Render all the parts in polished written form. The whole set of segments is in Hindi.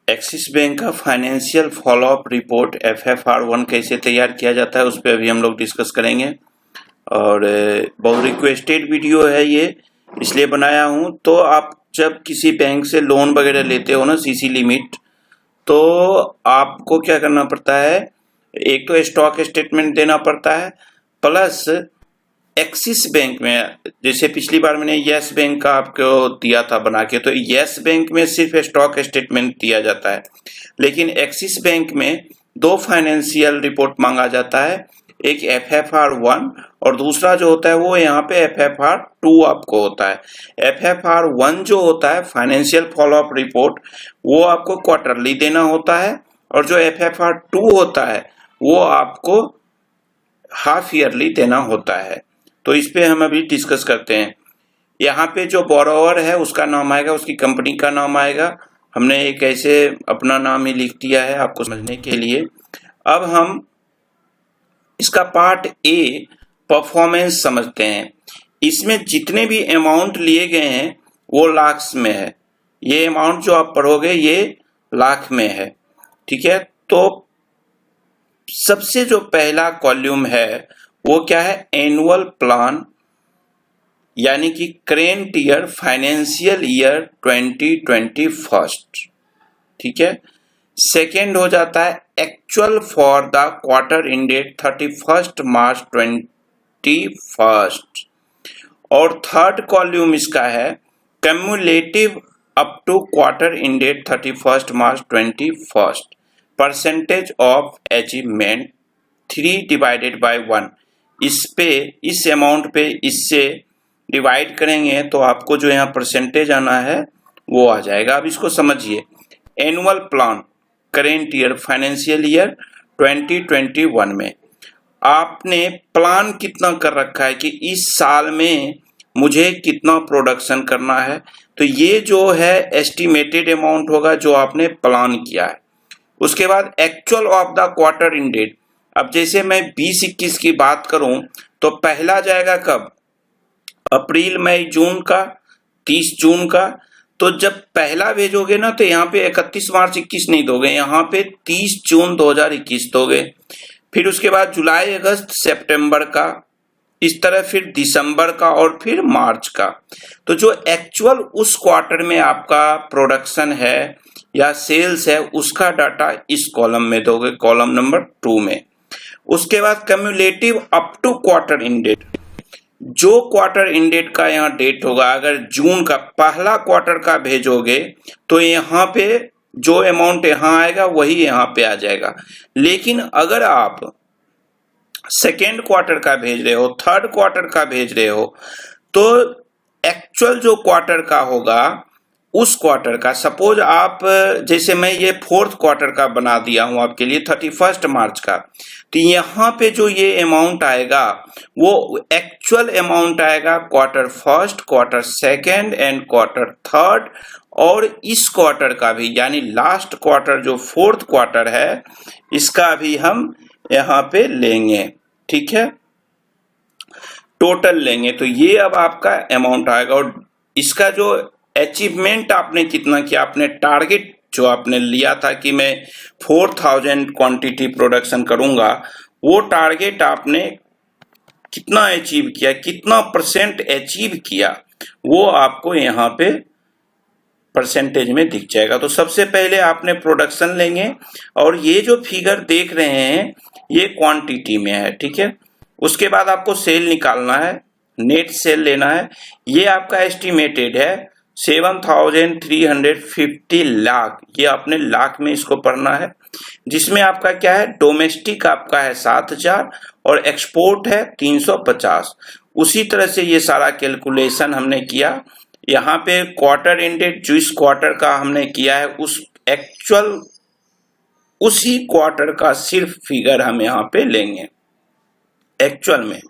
एक्सिस बैंक का फाइनेंशियल फॉलोअप रिपोर्ट FFR1 कैसे तैयार किया जाता है उस पर अभी हम लोग डिस्कस करेंगे। और बहुत रिक्वेस्टेड वीडियो है ये, इसलिए बनाया हूँ। तो आप जब किसी बैंक से लोन वगैरह लेते हो ना, सीसी लिमिट, तो आपको क्या करना पड़ता है, एक तो स्टॉक स्टेटमेंट देना पड़ता है, प्लस एक्सिस बैंक में, जैसे पिछली बार मैंने यस बैंक का आपको दिया था बना के, तो यस बैंक में सिर्फ स्टॉक स्टेटमेंट दिया जाता है, लेकिन एक्सिस बैंक में दो फाइनेंशियल रिपोर्ट मांगा जाता है, एक FFR1 और दूसरा जो होता है वो यहाँ पे FFR2 आपको होता है। FFR1 जो होता है फाइनेंशियल फॉलोअप रिपोर्ट, वो आपको क्वार्टरली देना होता है, और जो FFR2 होता है वो आपको हाफ ईयरली देना होता है। तो इस पे हम अभी डिस्कस करते हैं। यहाँ पे जो बोरोवर है उसका नाम आएगा, उसकी कंपनी का नाम आएगा। हमने एक ऐसे अपना नाम ही लिख दिया है आपको समझने के लिए। अब हम इसका पार्ट ए परफॉर्मेंस समझते हैं। इसमें जितने भी अमाउंट लिए गए हैं वो लाख्स में है। ये अमाउंट जो आप पढ़ोगे ये लाख में है, ठीक है। तो सबसे जो पहला कॉलम है वो क्या है, एनुअल प्लान, यानी कि करेंट ईयर फाइनेंशियल ईयर 2021, ठीक है। सेकेंड हो जाता है actual for the quarter ended 31 मार्च 2021, और थर्ड कॉलम इसका है cumulative up to quarter ended 31 मार्च 2021, परसेंटेज ऑफ अचीवमेंट 3/1। इस पे, इस अमाउंट पे इससे डिवाइड करेंगे तो आपको जो यहाँ परसेंटेज आना है वो आ जाएगा। अब इसको समझिए। Annual plan current year financial year 2021 में आपने प्लान कितना कर रखा है कि इस साल में मुझे कितना प्रोडक्शन करना है, तो ये जो है एस्टिमेटेड अमाउंट होगा जो आपने प्लान किया है। उसके बाद actual of the quarter ended. अब जैसे मैं 20-21 की बात करूं तो पहला जाएगा कब, अप्रैल मई जून का, 30 जून का। तो जब पहला भेजोगे ना तो यहाँ पे 31 मार्च 21 नहीं दोगे, यहाँ पे 30 जून 2021 दोगे। फिर उसके बाद जुलाई अगस्त सितंबर का, इस तरह फिर दिसंबर का और फिर मार्च का। तो जो एक्चुअल उस क्वार्टर में आपका प्रोडक्शन है या सेल्स है उसका डाटा इस कॉलम में दोगे, कॉलम नंबर 2 में। उसके बाद cumulative up to quarter ended, जो क्वार्टर इंडेड का यहाँ डेट होगा, अगर जून का पहला क्वार्टर का भेजोगे तो यहाँ पे जो अमाउंट यहाँ आएगा वही यहाँ पे आ जाएगा। लेकिन अगर आप सेकेंड क्वार्टर का भेज रहे हो, थर्ड क्वार्टर का भेज रहे हो, तो एक्चुअल जो क्वार्टर का होगा उस क्वार्टर का, सपोज आप, जैसे मैं ये फोर्थ क्वार्टर का बना दिया हूं आपके लिए 31 मार्च का, तो यहाँ पे जो ये अमाउंट आएगा वो एक्चुअल अमाउंट आएगा quarter first, quarter second and quarter third, और इस क्वार्टर का भी, यानी लास्ट क्वार्टर जो फोर्थ क्वार्टर है इसका भी हम यहाँ पे लेंगे, ठीक है, टोटल लेंगे। तो ये अब आपका अमाउंट आएगा। और इसका जो अचीवमेंट आपने कितना किया, आपने टारगेट जो आपने लिया था कि मैं 4000 क्वांटिटी प्रोडक्शन करूंगा, वो टारगेट आपने कितना अचीव किया, कितना परसेंट अचीव किया, वो आपको यहाँ पे परसेंटेज में दिख जाएगा। तो सबसे पहले आपने प्रोडक्शन लेंगे, और ये जो फिगर देख रहे हैं ये क्वांटिटी में है, ठीक है। उसके बाद आपको सेल निकालना है, नेट सेल लेना है। ये आपका एस्टिमेटेड है 7350 लाख, ये आपने लाख में इसको पढ़ना है, जिसमें आपका क्या है, डोमेस्टिक आपका है 7000 और एक्सपोर्ट है 350। उसी तरह से ये सारा कैलकुलेशन हमने किया। यहाँ पे क्वार्टर एंडेड जिस क्वार्टर का हमने किया है उस एक्चुअल उसी क्वार्टर का सिर्फ फिगर हम यहाँ पे लेंगे एक्चुअल में।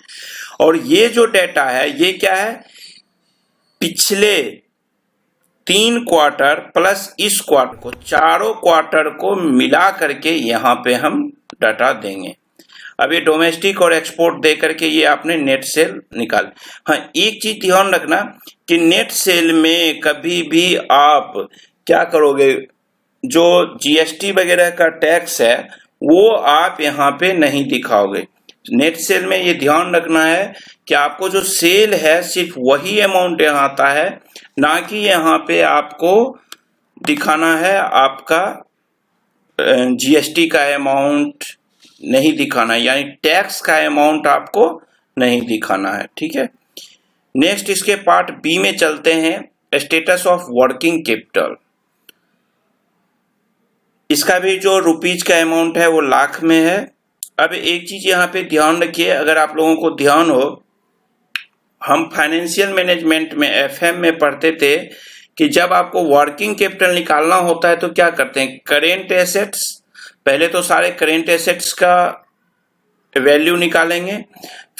और ये जो डेटा है ये क्या है, पिछले 3 क्वार्टर प्लस इस क्वार्टर को, चारों क्वार्टर को मिला करके यहाँ पे हम डाटा देंगे। अब ये डोमेस्टिक और एक्सपोर्ट दे करके ये आपने नेट सेल निकाल। हाँ, एक चीज ध्यान रखना कि नेट सेल में कभी भी आप क्या करोगे, जो जीएसटी वगैरह का टैक्स है वो आप यहाँ पे नहीं दिखाओगे। नेट सेल में ये ध्यान रखना है कि आपको जो सेल है सिर्फ वही अमाउंट यहाँ आता है, ना कि यहाँ पे आपको दिखाना है आपका जीएसटी का अमाउंट नहीं दिखाना है, यानी टैक्स का अमाउंट आपको नहीं दिखाना है। ठीक है, नेक्स्ट इसके पार्ट बी में चलते हैं, स्टेटस ऑफ वर्किंग कैपिटल। इसका भी जो रुपीज का अमाउंट है वो लाख में है। अब एक चीज यहाँ पे ध्यान रखिए, अगर आप लोगों को ध्यान हो, हम फाइनेंशियल मैनेजमेंट में एफएम में पढ़ते थे कि जब आपको वर्किंग कैपिटल निकालना होता है तो क्या करते हैं, करेंट एसेट्स, पहले तो सारे करेंट एसेट्स का वैल्यू निकालेंगे,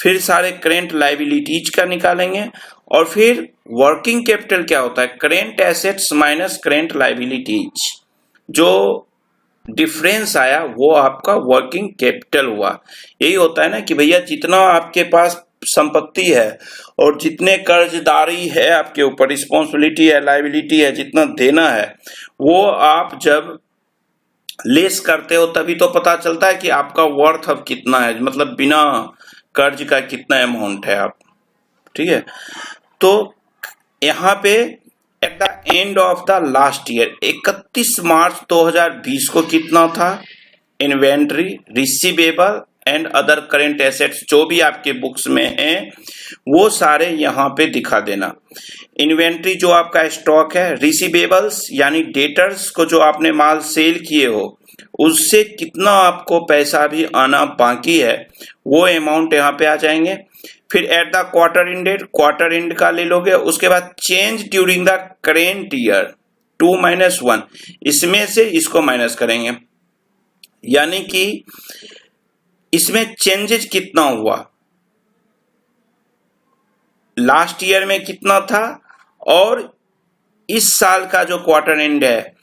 फिर सारे करेंट लायबिलिटीज का निकालेंगे, और फिर वर्किंग कैपिटल क्या होता है, current assets minus current liabilities, जो डिफरेंस आया वो आपका वर्किंग कैपिटल हुआ। यही होता है ना कि भैया जितना आपके पास संपत्ति है और जितने कर्जदारी है आपके ऊपर, रिस्पॉन्सिबिलिटी है, लायबिलिटी है, जितना देना है, वो आप जब लेस करते हो तभी तो पता चलता है कि आपका वर्थ अब कितना है, मतलब बिना कर्ज का कितना अमाउंट है आप। ठीक है, तो यहाँ पे at the end of the last year 31 मार्च 2020 को कितना था, inventory, receivable and other current assets जो भी आपके बुक्स में हैं वो सारे यहाँ पे दिखा देना। इन्वेंट्री जो आपका स्टॉक है, रिसीवेबल्स यानी डेटर्स को जो आपने माल सेल किए हो उससे कितना आपको पैसा भी आना बाकी है वो अमाउंट यहाँ पे आ जाएंगे। फिर at the quarter end date, quarter end का ले लोगे। उसके बाद change during the current year 2-1, इसमें से इसको माइनस करेंगे, यानी कि इसमें चेंजेस कितना हुआ, लास्ट ईयर में कितना था और इस साल का जो क्वार्टर एंड है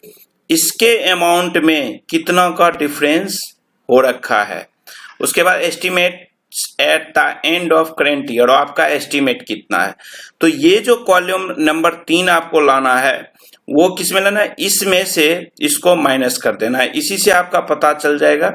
इसके अमाउंट में कितना का डिफरेंस हो रखा है। उसके बाद estimate at the end of current year, आपका एस्टिमेट कितना है। तो ये जो कॉलम नंबर 3 आपको लाना है वो किस में लाना है, इसमें से इसको माइनस कर देना है। इसी से आपका पता चल जाएगा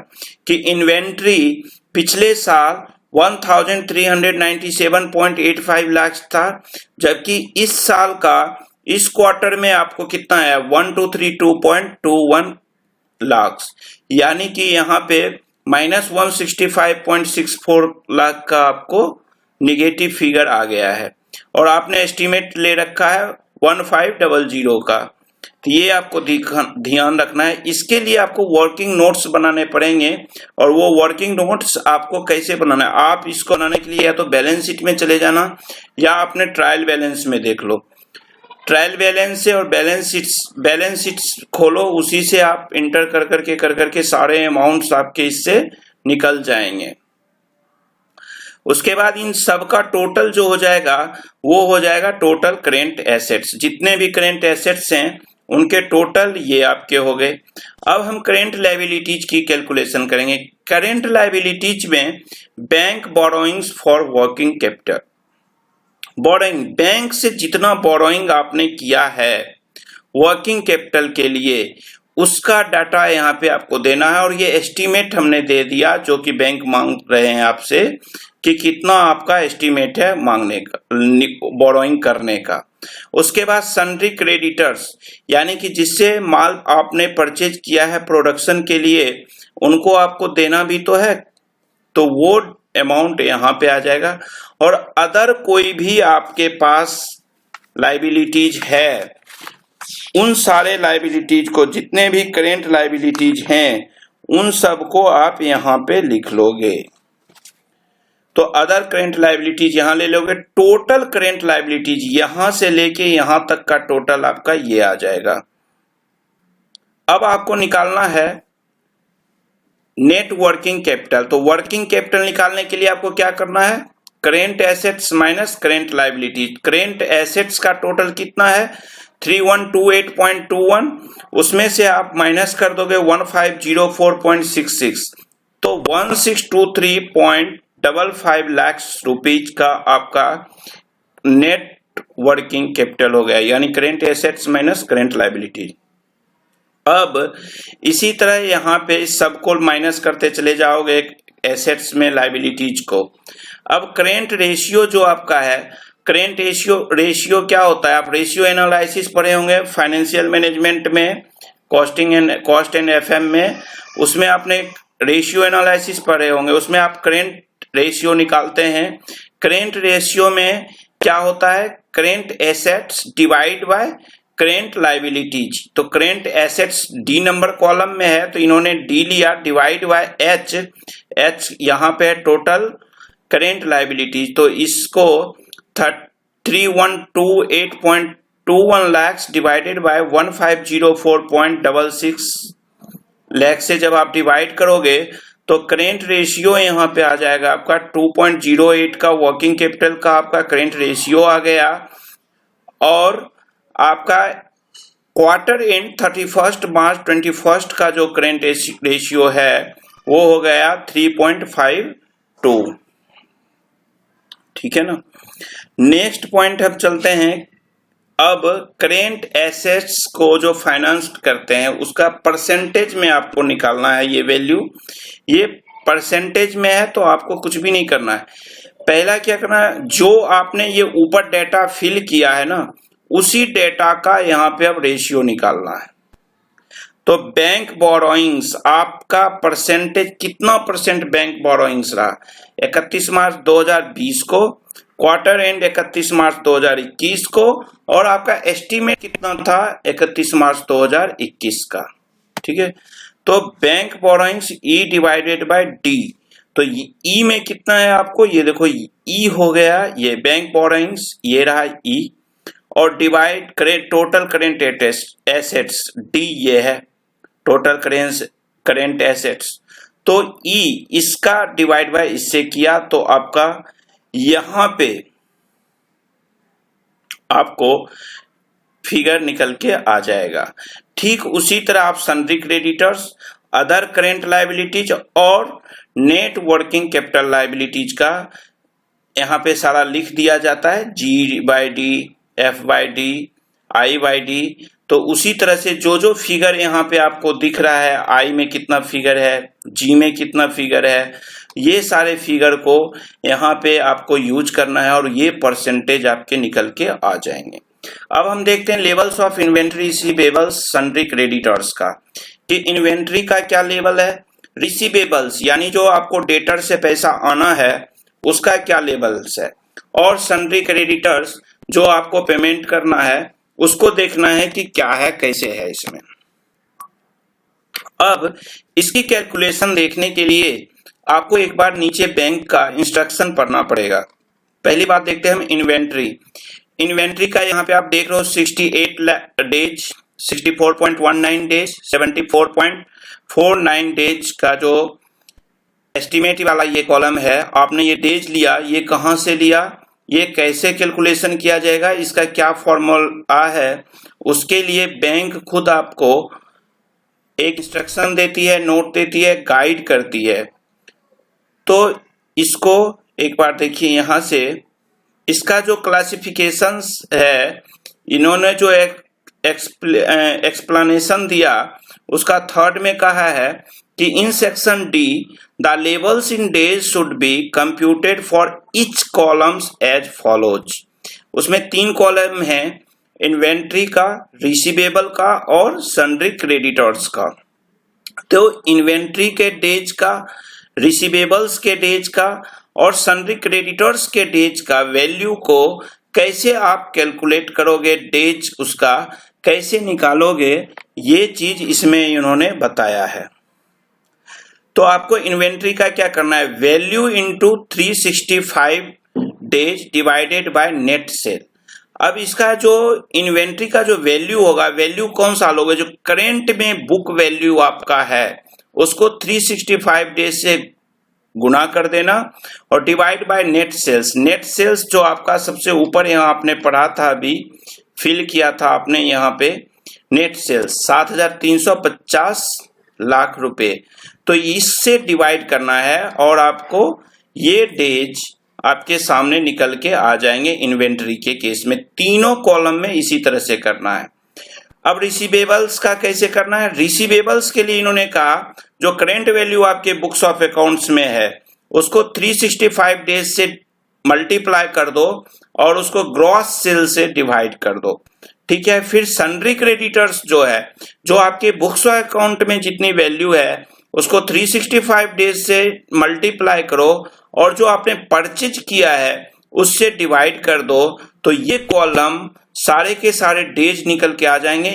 कि इन्वेंट्री पिछले साल 1397.85 लाख था, जबकि इस साल का इस क्वार्टर में आपको कितना है 1232.21 लाख, यानी कि यहाँ पे -165.64 लाख का आपको निगेटिव फिगर आ गया है, और आपने एस्टीमेट ले रखा है 1500 का। तो ये आपको ध्यान रखना है। इसके लिए आपको वर्किंग नोट्स बनाने पड़ेंगे, और वो वर्किंग नोट्स आपको कैसे बनाना है, आप इसको बनाने के लिए या तो बैलेंस शीट में चले जाना या अपने ट्रायल बैलेंस में देख लो। ट्रायल बैलेंस से और बैलेंस शीट्स खोलो, उसी से आप इंटर कर करके सारे अमाउंट्स आपके इससे निकल जाएंगे। उसके बाद इन सब का टोटल जो हो जाएगा वो हो जाएगा टोटल करेंट एसेट्स। जितने भी करेंट एसेट्स हैं उनके टोटल ये आपके हो गए। अब हम करेंट लायबिलिटीज की कैलकुलेशन करेंगे। करेंट लायबिलिटीज में bank borrowings for working capital, borrowing, bank से जितना बोरोइंग आपने किया है वर्किंग कैपिटल के लिए उसका डाटा यहाँ पे आपको देना है, और ये एस्टीमेट हमने दे दिया जो कि बैंक मांग रहे हैं आपसे कि कितना आपका एस्टीमेट है मांगने का, बोरोइंग करने का। उसके बाद सन्ड्री क्रेडिटर्स, यानी कि जिससे माल आपने परचेज किया है प्रोडक्शन के लिए उनको आपको देना भी तो है, तो वो अमाउंट यहाँ पे आ जाएगा। और अदर कोई भी आपके पास लायबिलिटीज है उन सारे लायबिलिटीज को, जितने भी करेंट लायबिलिटीज हैं उन सबको आप यहाँ पे लिख लोगे। तो अदर करेंट लायबिलिटीज यहां ले लोगे, टोटल करेंट लायबिलिटीज यहां से लेके यहां तक का टोटल आपका ये आ जाएगा। अब आपको निकालना है नेट वर्किंग कैपिटल। तो वर्किंग कैपिटल निकालने के लिए आपको क्या करना है, current assets minus current liabilities. Current assets का टोटल कितना है 3128.21, उसमें से आप माइनस कर दोगे 1504.66, तो 1623.55 लाख रुपीज का आपका नेट वर्किंग कैपिटल हो गया, यानी current assets minus current liability. अब इसी तरह यहाँ पे सबको माइनस करते चले जाओगे एसेट्स में लायबिलिटीज को। अब करेंट रेशियो जो आपका है, करेंट रेशियो क्या होता है, आप रेशियो एनालिसिस पढ़े होंगे फाइनेंशियल मैनेजमेंट में, कॉस्ट एंड एफएम में, उसमें आपने रेशियो एनालिसिस पढ़े होंगे, उसमें आप करेंट रेशियो निकालते हैं। करेंट रेशियो में क्या होता है, current assets divide by current liabilities. तो current assets D number column में है तो इन्होंने डी लिया, डिवाइड बाय एच, एच यहाँ पे है टोटल करेंट लायबिलिटीज। तो इसको 3128.21 लाख डिवाइडेड बाय 1504.66 लाख से जब आप डिवाइड करोगे तो करेंट रेशियो यहाँ पे आ जाएगा आपका 2.08 का वर्किंग कैपिटल का आपका करेंट रेशियो आ गया। और आपका क्वार्टर एंड 31 मार्च 21 का जो करेंट रेशियो है वो हो गया 3.52। ठीक है ना। नेक्स्ट पॉइंट हम चलते हैं। अब करेंट एसेट्स को जो फाइनेंस करते हैं उसका परसेंटेज में आपको निकालना है ये वैल्यू। ये परसेंटेज में है तो आपको कुछ भी नहीं करना है। पहला क्या करना है, जो आपने ये ऊपर डेटा फिल किया है ना उसी डेटा का यहाँ पे अब रेशियो निकालना है। तो बैंक बोरोइंग्स आपका परसेंटेज कितना परसेंट बैंक बोरोइंग्स रहा 31 मार्च 2020 को, क्वार्टर एंड 31 मार्च 2021 को, और आपका एस्टीमेट कितना था 31 मार्च 2021 का। ठीक है। तो bank borrowings E divided by D. तो ई में कितना है आपको, ये देखो ई हो गया, ये बैंक बोरोइंग्स ये रहा ई, और डिवाइड करें टोटल करेंट एसेट्स डी ये है टोटल करेंट एसेट्स। तो ई इसका डिवाइड बाय इससे किया तो आपका यहां पे आपको फिगर निकल के आ जाएगा। ठीक उसी तरह आप sundry creditors, other current liabilities और नेट वर्किंग कैपिटल लायबिलिटीज का यहाँ पे सारा लिख दिया जाता है, G by D, F by D, I by D. तो उसी तरह से जो जो फिगर यहाँ पे आपको दिख रहा है, आई में कितना फिगर है, जी में कितना फिगर है, ये सारे फिगर को यहाँ पे आपको यूज करना है और ये परसेंटेज आपके निकल के आ जाएंगे। अब हम देखते हैं levels of inventory receivables sundry creditors का, कि इन्वेंट्री का क्या लेवल है, रिसीवेबल्स यानी जो आपको डेटर से पैसा आना है उसका क्या लेवल्स है, और सन्ड्री क्रेडिटर्स जो आपको पेमेंट करना है उसको देखना है कि क्या है कैसे है इसमें। अब इसकी कैलकुलेशन देखने के लिए आपको एक बार नीचे बैंक का इंस्ट्रक्शन पढ़ना पड़ेगा। पहली बात देखते हैं हम इन्वेंट्री का यहाँ पे आप देख रहे हो 68 डेज, 64.19 डेज, 74.49 डेज का जो एस्टिमेट वाला ये कॉलम है। आपने ये डेज लिया, ये कहाँ से लिया, ये कैसे कैलकुलेशन किया जाएगा, इसका क्या फॉर्मूला है, उसके लिए बैंक खुद आपको एक इंस्ट्रक्शन देती है, नोट देती है, गाइड करती है। तो इसको एक बार देखिए यहाँ से, इसका जो क्लासिफिकेशंस है इन्होंने जो एक्सप्लेनेशन दिया उसका थर्ड में कहा है कि in section D the levels in days should be computed for each columns as follows. उसमें 3 कॉलम हैं, इन्वेंट्री का, रिसीवेबल का और सन्ड्री क्रेडिटर्स का। तो इन्वेंट्री के डेज का, रिसीवेबल्स के डेज का और सन्ड्री क्रेडिटर्स के डेज का वैल्यू को कैसे आप कैलकुलेट करोगे, डेज उसका कैसे निकालोगे, ये चीज इसमें इन्होंने बताया है। तो आपको इन्वेंट्री का क्या करना है, value into 365 days divided by net cell. अब इसका जो इन्वेंट्री का जो वैल्यू होगा, वैल्यू कौन सा लोगे, जो करेंट में बुक वैल्यू आपका है उसको 365 डेज से गुना कर देना और divide by net sales. Net sales जो आपका सबसे ऊपर यहाँ आपने पढ़ा था, अभी फिल किया था आपने यहाँ पे, नेट सेल्स 7,350 लाख रुपए। तो इससे डिवाइड करना है और आपको ये डेज आपके सामने निकल के आ जाएंगे इन्वेंट्री के केस में। तीनों कॉलम में इसी तरह से करना है। अब रिसीवेबल्स का कैसे करना है। रिसीवेबल्स के लिए इन्होंने कहा जो करेंट वैल्यू आपके बुक्स ऑफ अकाउंट्स में है उसको 365 डेज से मल्टीप्लाई कर दो और उसको ग्रॉस सेल से डिवाइड कर दो, ठीक है। फिर सन्ड्री क्रेडिटर्स जो है, जो आपके बुक्स ऑफ अकाउंट में जितनी वैल्यू है उसको 365 डेज से मल्टीप्लाई करो और जो आपने परचेज किया है उससे डिवाइड कर दो, तो ये कॉलम सारे के सारे डेज निकल के आ जाएंगे।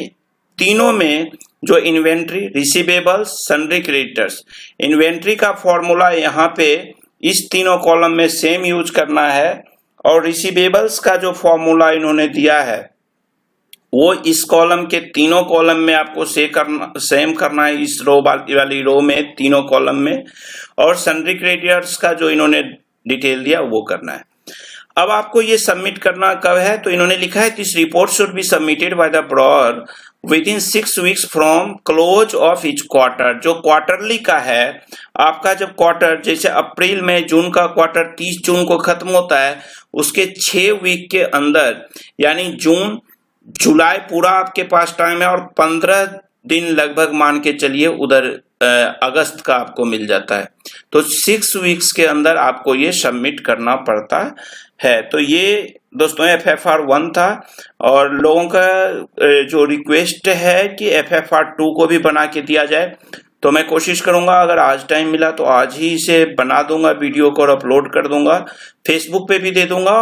तीनों में जो inventory, receivables, sundry creditors, inventory का फॉर्मूला यहाँ पे इस तीनों कॉलम में सेम यूज करना है और रिसीवेबल्स का जो फॉर्मूला इन्होंने दिया है वो इस कॉलम के तीनों कॉलम में आपको सेम करना है, इस रो वाली रो में तीनों कॉलम में, और सन्ड्री क्रेडिटर्स का जो इन्होंने डिटेल दिया वो करना है। अब आपको ये सबमिट करना कब है, तो इन्होंने लिखा है this report should be submitted by the borrower within 6 weeks from close of each quarter. जो क्वार्टरली का है आपका, जब क्वार्टर जैसे अप्रैल में जून का क्वार्टर 30 जून को खत्म होता है, उसके 6 वीक के अंदर, यानी जून जुलाई पूरा आपके पास टाइम है और 15 दिन लगभग मान के चलिए उधर अगस्त का आपको मिल जाता है, तो 6 वीक्स के अंदर आपको ये सबमिट करना पड़ता है। तो ये दोस्तों FFR 1 था और लोगों का जो रिक्वेस्ट है कि FFR 2 को भी बना के दिया जाए, तो मैं कोशिश करूंगा अगर आज टाइम मिला तो आज ही इसे बना दूंगा वीडियो को और अपलोड कर दूंगा, फेसबुक पे भी दे दूंगा